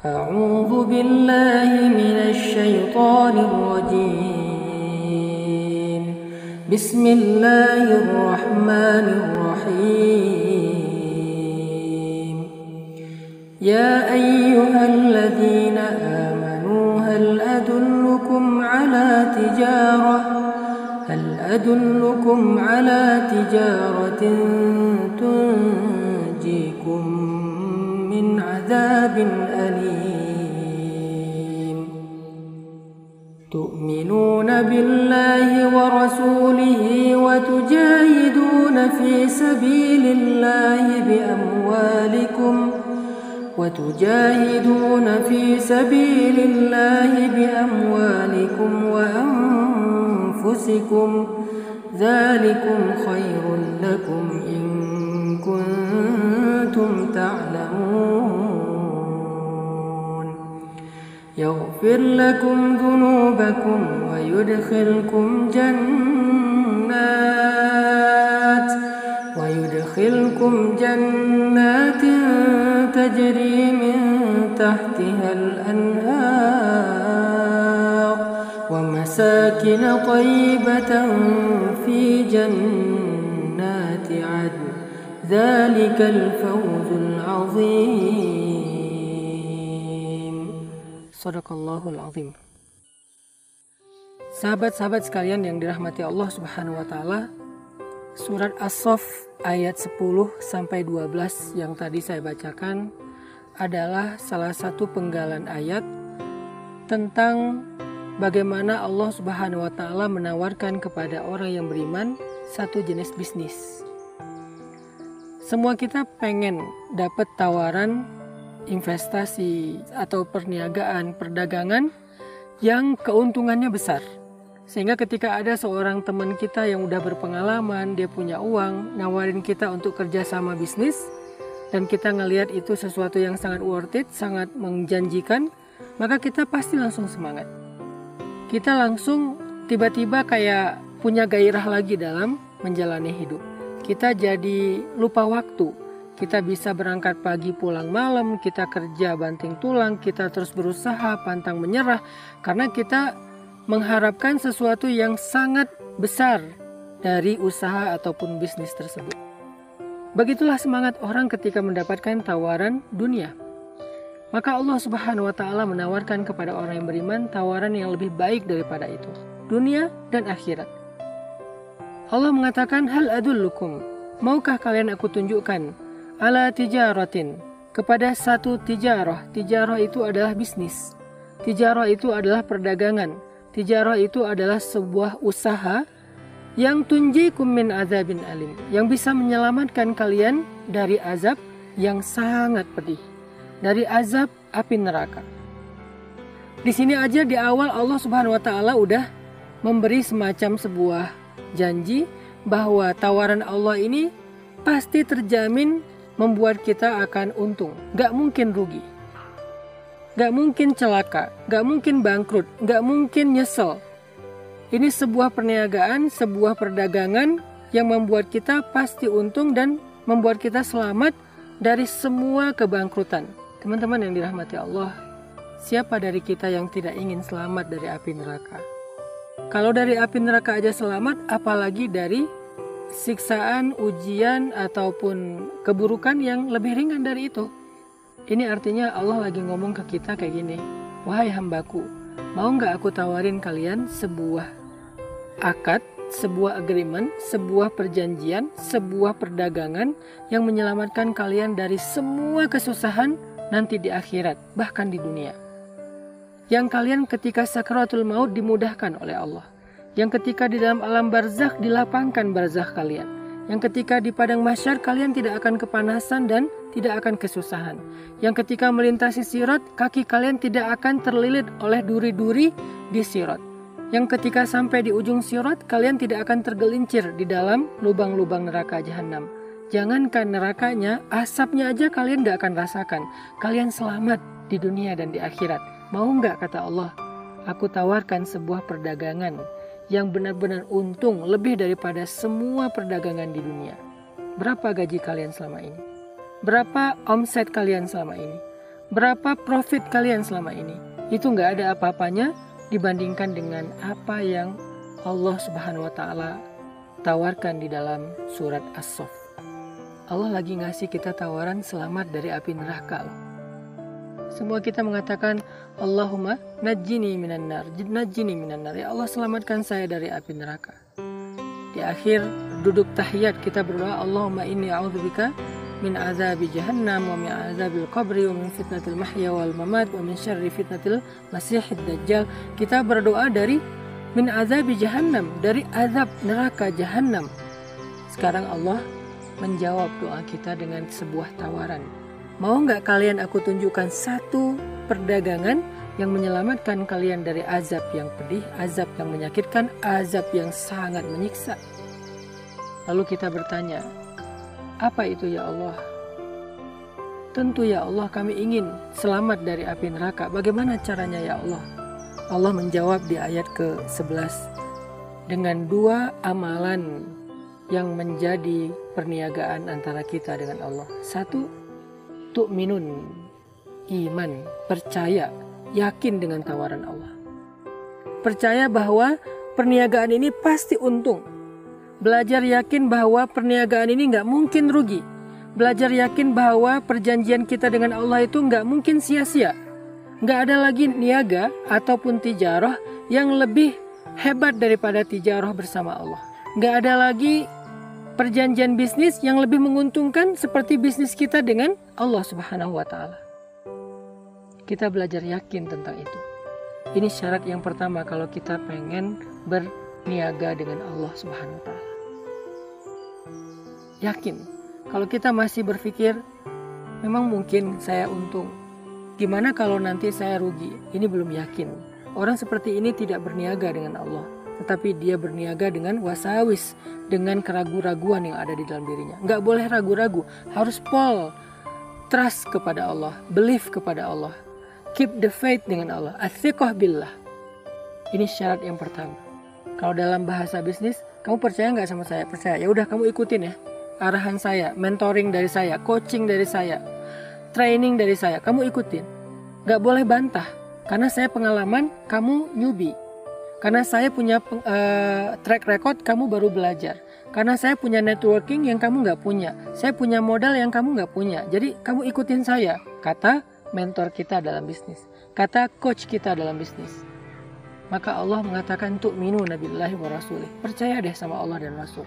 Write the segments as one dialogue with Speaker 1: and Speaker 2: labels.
Speaker 1: أعوذ بالله من الشيطان الرجيم بسم الله الرحمن الرحيم يا أيها الذين آمنوا هل أدلكم على تجارة تنجيكم من عذاب أليم تؤمنون بالله ورسوله وتجاهدون في سبيل الله بأموالكم وأنفسكم ذلكم خير لكم إن كنتم تعلمون يغفر لكم ذنوبكم ويدخلكم جنات تجري من تحتها الأنهار ومساكن طيبة في جنات عدن ذلك الفوز العظيم. Shadaqallahul azim. Sahabat-sahabat sekalian yang dirahmati Allah Subhanahu wa taala, surat As-Saff ayat 10-12 yang tadi saya bacakan adalah salah satu penggalan ayat tentang bagaimana Allah Subhanahu wa taala menawarkan kepada orang yang beriman satu jenis bisnis. Semua kita pengen dapat tawaran investasi atau perniagaan, perdagangan yang keuntungannya besar. Sehingga ketika ada seorang teman kita yang udah berpengalaman, dia punya uang, nawarin kita untuk kerjasama bisnis, dan kita ngelihat itu sesuatu yang sangat worth it, sangat menjanjikan, maka kita pasti langsung semangat. Kita langsung tiba-tiba kayak punya gairah lagi dalam menjalani hidup. Kita jadi lupa waktu. Kita bisa berangkat pagi pulang malam, kita kerja banting tulang, kita terus berusaha pantang menyerah karena kita mengharapkan sesuatu yang sangat besar dari usaha ataupun bisnis tersebut. Begitulah semangat orang ketika mendapatkan tawaran dunia. Maka Allah Subhanahu wa taala menawarkan kepada orang yang beriman tawaran yang lebih baik daripada itu, dunia dan akhirat. Allah mengatakan, hal adullukum, maukah kalian aku tunjukkan ala tijaratin, kepada satu tijarah. Tijarah itu adalah bisnis. Tijarah itu adalah perdagangan. Tijarah itu adalah sebuah usaha yang tunjikum min azabin alim, yang bisa menyelamatkan kalian dari azab yang sangat pedih, dari azab api neraka. Di sini aja di awal Allah Subhanahu wa taala udah memberi semacam sebuah janji bahwa tawaran Allah ini pasti terjamin membuat kita akan untung, gak mungkin rugi, gak mungkin celaka, gak mungkin bangkrut, gak mungkin nyesel. Ini sebuah perniagaan, sebuah perdagangan yang membuat kita pasti untung dan membuat kita selamat dari semua kebangkrutan. Teman-teman yang dirahmati Allah, siapa dari kita yang tidak ingin selamat dari api neraka? Kalau dari api neraka aja selamat, apalagi dari siksaan, ujian, ataupun keburukan yang lebih ringan dari itu. Ini artinya Allah lagi ngomong ke kita kayak gini, wahai hambaku, mau gak aku tawarin kalian sebuah akad, sebuah agreement, sebuah perjanjian, sebuah perdagangan yang menyelamatkan kalian dari semua kesusahan nanti di akhirat, bahkan di dunia. Yang kalian ketika sakaratul maut dimudahkan oleh Allah. Yang ketika di dalam alam barzakh dilapangkan barzakh kalian. Yang ketika di padang mahsyar kalian tidak akan kepanasan dan tidak akan kesusahan. Yang ketika melintasi sirat, kaki kalian tidak akan terlilit oleh duri-duri di sirat. Yang ketika sampai di ujung sirat, kalian tidak akan tergelincir di dalam lubang-lubang neraka jahanam. Jangankan nerakanya, asapnya aja kalian tidak akan rasakan. Kalian selamat di dunia dan di akhirat. Mau nggak, kata Allah, aku tawarkan sebuah perdagangan yang benar-benar untung lebih daripada semua perdagangan di dunia. Berapa gaji kalian selama ini? Berapa omset kalian selama ini? Berapa profit kalian selama ini? Itu nggak ada apa-apanya dibandingkan dengan apa yang Allah Subhanahu wa Ta'ala tawarkan di dalam surat As-Saff. Allah lagi ngasih kita tawaran selamat dari api neraka loh. Semua kita mengatakan Allahumma najjini minan nar, najjini minan nar. Ya Allah, selamatkan saya dari api neraka. Di akhir duduk tahiyat kita berdoa, Allahumma inni a'udzubika min azabi jahannam wa min azabil qabri wa min fitnatil mahya wal mamat wa min syarri fitnatil masihid dajjal. Kita berdoa dari min azabi jahannam, dari azab neraka jahannam. Sekarang Allah menjawab doa kita dengan sebuah tawaran. Mau nggak kalian aku tunjukkan satu perdagangan yang menyelamatkan kalian dari azab yang pedih, azab yang menyakitkan, azab yang sangat menyiksa? Lalu kita bertanya, apa itu ya Allah? Tentu ya Allah, kami ingin selamat dari api neraka. Bagaimana caranya ya Allah? Allah menjawab di ayat ke-11 dengan dua amalan yang menjadi perniagaan antara kita dengan Allah. Satu, tu'minun, iman, percaya, yakin dengan tawaran Allah. Percaya bahwa perniagaan ini pasti untung. Belajar yakin bahwa perniagaan ini nggak mungkin rugi. Belajar yakin bahwa perjanjian kita dengan Allah itu nggak mungkin sia-sia. Nggak ada lagi niaga ataupun tijarah yang lebih hebat daripada tijarah bersama Allah. Nggak ada lagi perjanjian bisnis yang lebih menguntungkan seperti bisnis kita dengan Allah Subhanahu wa Ta'ala. Kita belajar yakin tentang itu. Ini syarat yang pertama kalau kita pengen berniaga dengan Allah Subhanahu wa Ta'ala. Yakin. Kalau kita masih berpikir memang mungkin saya untung, gimana kalau nanti saya rugi? Ini belum yakin. Orang seperti ini tidak berniaga dengan Allah, tetapi dia berniaga dengan wasawis, dengan keraguan-raguan yang ada di dalam dirinya. Nggak boleh ragu-ragu, harus trust kepada Allah, believe kepada Allah, keep the faith dengan Allah, athiqah billah. Ini syarat yang pertama. Kalau dalam bahasa bisnis, kamu percaya nggak sama saya? Percaya. Ya udah, kamu ikutin ya arahan saya, mentoring dari saya, coaching dari saya, training dari saya. Kamu ikutin. Nggak boleh bantah, karena saya pengalaman, kamu newbie. Karena saya punya track record, kamu baru belajar. Karena saya punya networking yang kamu nggak punya. Saya punya modal yang kamu nggak punya. Jadi kamu ikutin saya, kata mentor kita dalam bisnis, kata coach kita dalam bisnis. Maka Allah mengatakan tu'minu nabillahi wa rasulih. Percaya deh sama Allah dan Rasul.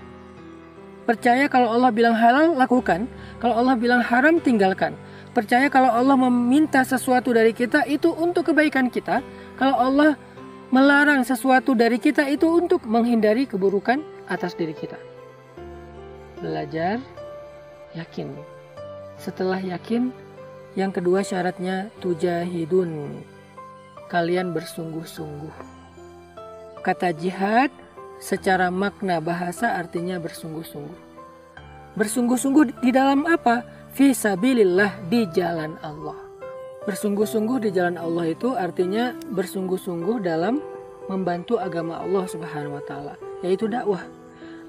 Speaker 1: Percaya kalau Allah bilang halal, lakukan. Kalau Allah bilang haram, tinggalkan. Percaya kalau Allah meminta sesuatu dari kita, itu untuk kebaikan kita. Kalau Allah melarang sesuatu dari kita, itu untuk menghindari keburukan atas diri kita. Belajar, yakin. Setelah yakin, yang kedua syaratnya tujahidun. Kalian bersungguh-sungguh. Kata jihad secara makna bahasa artinya bersungguh-sungguh. Bersungguh-sungguh di dalam apa? Fi sabilillah, di jalan Allah. Bersungguh-sungguh di jalan Allah itu artinya bersungguh-sungguh dalam membantu agama Allah Subhanahu wa Ta'ala, yaitu dakwah.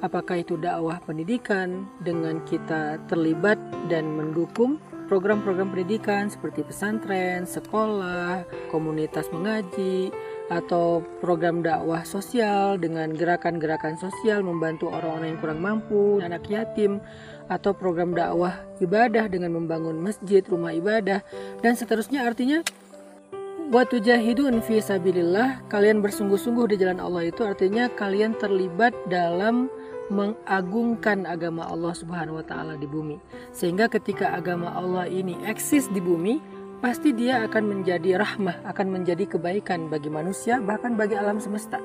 Speaker 1: Apakah itu dakwah pendidikan dengan kita terlibat dan mendukung program-program pendidikan seperti pesantren, sekolah, komunitas mengaji, atau program dakwah sosial dengan gerakan-gerakan sosial membantu orang-orang yang kurang mampu, anak yatim, atau program dakwah ibadah dengan membangun masjid, rumah ibadah, dan seterusnya. Artinya wa tujahidun fi sabilillah, kalian bersungguh-sungguh di jalan Allah itu artinya kalian terlibat dalam mengagungkan agama Allah Subhanahu wa Ta'ala di bumi. Sehingga ketika agama Allah ini eksis di bumi, pasti dia akan menjadi rahmah, akan menjadi kebaikan bagi manusia, bahkan bagi alam semesta.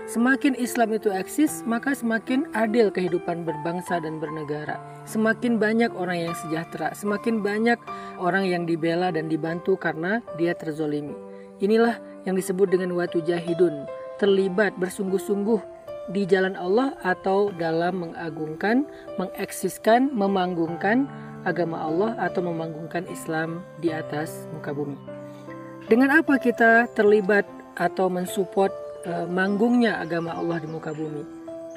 Speaker 1: Semakin Islam itu eksis, maka semakin adil kehidupan berbangsa dan bernegara. Semakin banyak orang yang sejahtera, semakin banyak orang yang dibela dan dibantu karena dia terzolimi. Inilah yang disebut dengan wa tujahidun, terlibat bersungguh-sungguh di jalan Allah atau dalam mengagungkan, mengeksiskan, memanggungkan agama Allah atau memanggungkan Islam di atas muka bumi. Dengan apa kita terlibat atau mensupport manggungnya agama Allah di muka bumi?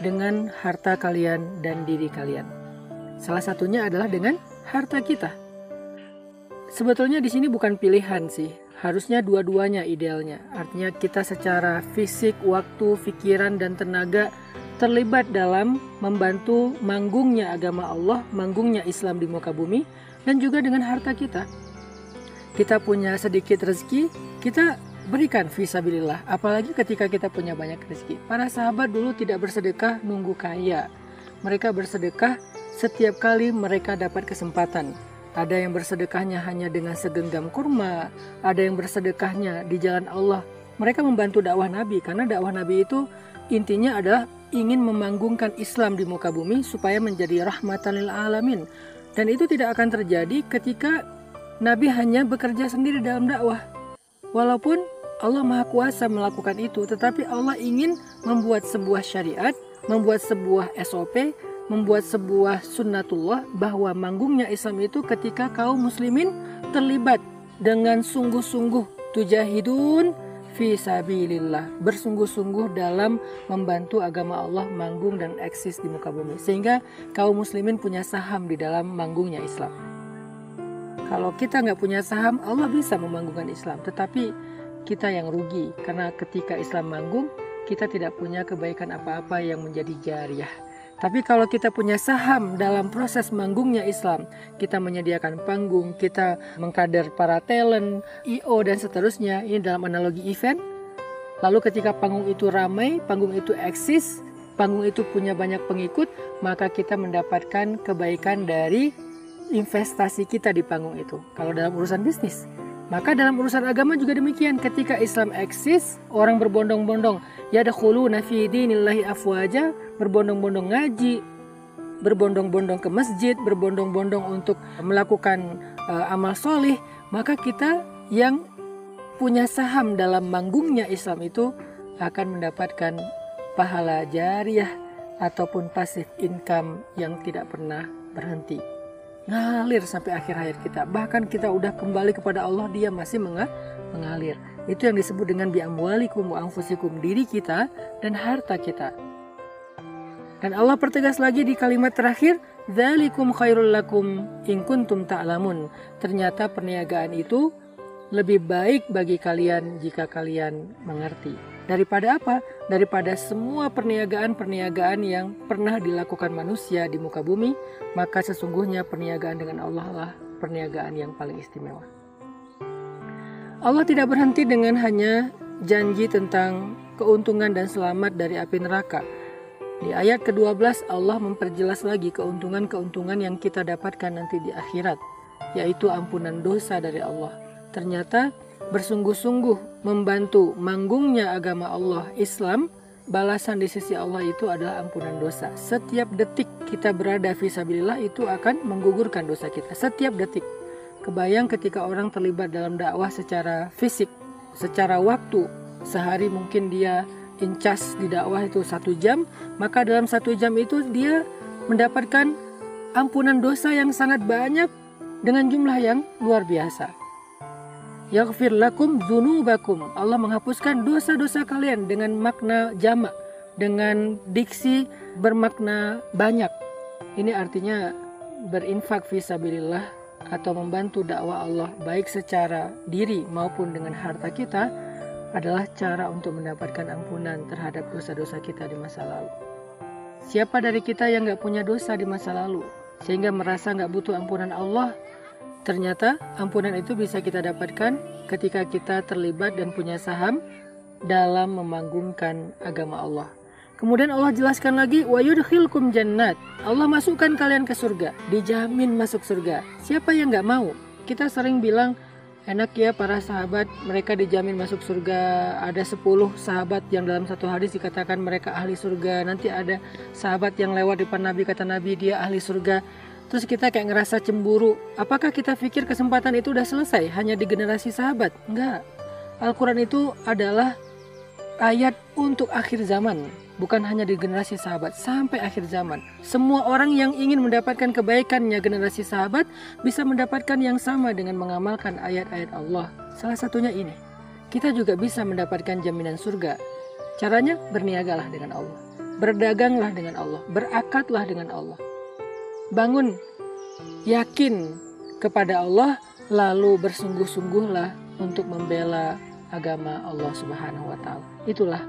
Speaker 1: Dengan harta kalian dan diri kalian. Salah satunya adalah dengan harta kita. sebetulnya di sini bukan pilihan sih. Harusnya dua-duanya idealnya. Artinya kita secara fisik, waktu, pikiran, dan tenaga terlibat dalam membantu manggungnya agama Allah, manggungnya Islam di muka bumi, dan juga dengan harta kita. Kita punya sedikit rezeki, kita berikan fisabilillah. Apalagi ketika kita punya banyak rezeki. Para sahabat dulu tidak bersedekah nunggu kaya. Mereka bersedekah setiap kali mereka dapat kesempatan. Ada yang bersedekahnya hanya dengan segenggam kurma, ada yang bersedekahnya di jalan Allah. Mereka membantu dakwah Nabi, karena dakwah Nabi itu intinya adalah ingin memanggungkan Islam di muka bumi supaya menjadi rahmatan lil alamin. Dan itu tidak akan terjadi ketika Nabi hanya bekerja sendiri dalam dakwah. Walaupun Allah Maha Kuasa melakukan itu, tetapi Allah ingin membuat sebuah syariat, membuat sebuah SOP, membuat sebuah sunnatullah bahwa manggungnya Islam itu ketika kaum muslimin terlibat dengan sungguh-sungguh tujahidun fi sabilillah, bersungguh-sungguh dalam membantu agama Allah manggung dan eksis di muka bumi, sehingga kaum muslimin punya saham di dalam manggungnya Islam. Kalau kita nggak punya saham, Allah bisa memanggungkan Islam, tetapi kita yang rugi, karena ketika Islam manggung kita tidak punya kebaikan apa-apa yang menjadi jariyah. Tapi kalau kita punya saham dalam proses manggungnya Islam, kita menyediakan panggung, kita mengkader para talent, I.O. dan seterusnya, ini dalam analogi event. Lalu ketika panggung itu ramai, panggung itu eksis, panggung itu punya banyak pengikut, maka kita mendapatkan kebaikan dari investasi kita di panggung itu. Kalau dalam urusan bisnis, maka dalam urusan agama juga demikian. Ketika Islam eksis, orang berbondong-bondong, yadkhuluna fi dinillahi afwaja, berbondong-bondong ngaji, berbondong-bondong ke masjid, berbondong-bondong untuk melakukan amal solih, maka kita yang punya saham dalam manggungnya Islam itu akan mendapatkan pahala jariyah ataupun passive income yang tidak pernah berhenti, ngalir sampai akhir hayat kita. Bahkan kita udah kembali kepada Allah, dia masih mengalir. Itu yang disebut dengan bi'amwalikum wa anfusikum, diri kita dan harta kita. Dan Allah pertegas lagi di kalimat terakhir, dzalikum khairul lakum in kuntum ta'lamun. Ternyata perniagaan itu lebih baik bagi kalian jika kalian mengerti. Daripada apa? Daripada semua perniagaan-perniagaan yang pernah dilakukan manusia di muka bumi, maka sesungguhnya perniagaan dengan Allah lah perniagaan yang paling istimewa. Allah tidak berhenti dengan hanya janji tentang keuntungan dan selamat dari api neraka. Di ayat ke-12 Allah memperjelas lagi keuntungan-keuntungan yang kita dapatkan nanti di akhirat, yaitu ampunan dosa dari Allah. Ternyata bersungguh-sungguh membantu manggungnya agama Allah Islam, balasan di sisi Allah itu adalah ampunan dosa. Setiap detik kita berada fisabilillah itu akan menggugurkan dosa kita. Setiap detik. Kebayang ketika orang terlibat dalam dakwah secara fisik, secara waktu, sehari mungkin dia incas di dakwah itu 1 jam, maka dalam 1 jam itu dia mendapatkan ampunan dosa yang sangat banyak dengan jumlah yang luar biasa. Yaghfir lakum dzunubakum, Allah menghapuskan dosa-dosa kalian dengan makna jamak, dengan diksi bermakna banyak. Ini artinya berinfak fisabilillah atau membantu dakwah Allah baik secara diri maupun dengan harta kita adalah cara untuk mendapatkan ampunan terhadap dosa-dosa kita di masa lalu. Siapa dari kita yang gak punya dosa di masa lalu sehingga merasa gak butuh ampunan Allah? Ternyata ampunan itu bisa kita dapatkan ketika kita terlibat dan punya saham dalam memanggungkan agama Allah. Kemudian Allah jelaskan lagi, wa yudkhilkum jannat, Allah masukkan kalian ke surga, dijamin masuk surga. Siapa yang gak mau? Kita sering bilang, enak ya para sahabat, mereka dijamin masuk surga. Ada 10 sahabat yang dalam satu hadis dikatakan mereka ahli surga. Nanti ada sahabat yang lewat depan Nabi, kata Nabi dia ahli surga. Terus kita kayak ngerasa cemburu. Apakah kita pikir kesempatan itu udah selesai hanya di generasi sahabat? Enggak. Al-Quran itu adalah ayat untuk akhir zaman, bukan hanya di generasi sahabat, sampai akhir zaman. Semua orang yang ingin mendapatkan kebaikannya generasi sahabat bisa mendapatkan yang sama dengan mengamalkan ayat-ayat Allah. Salah satunya ini, kita juga bisa mendapatkan jaminan surga. Caranya berniagalah dengan Allah, berdaganglah dengan Allah, berakadlah dengan Allah. Bangun, yakin kepada Allah lalu bersungguh-sungguhlah untuk membela agama Allah Subhanahu wa Ta'ala. Itulah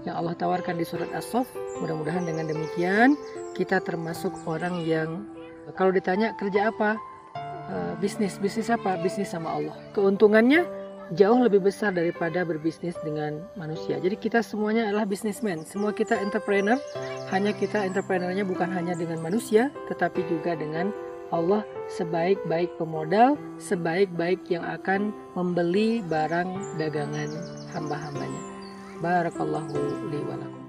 Speaker 1: yang Allah tawarkan di surat As-Saff. Mudah-mudahan dengan demikian kita termasuk orang yang kalau ditanya kerja apa, bisnis apa? Bisnis sama Allah. Keuntungannya jauh lebih besar daripada berbisnis dengan manusia. Jadi kita semuanya adalah bisnismen, semua kita entrepreneur. Hanya kita entrepreneurnya bukan hanya dengan manusia, tetapi juga dengan Allah, sebaik-baik pemodal, sebaik-baik yang akan membeli barang dagangan hamba-hambanya. Barakallahu li wa lakum.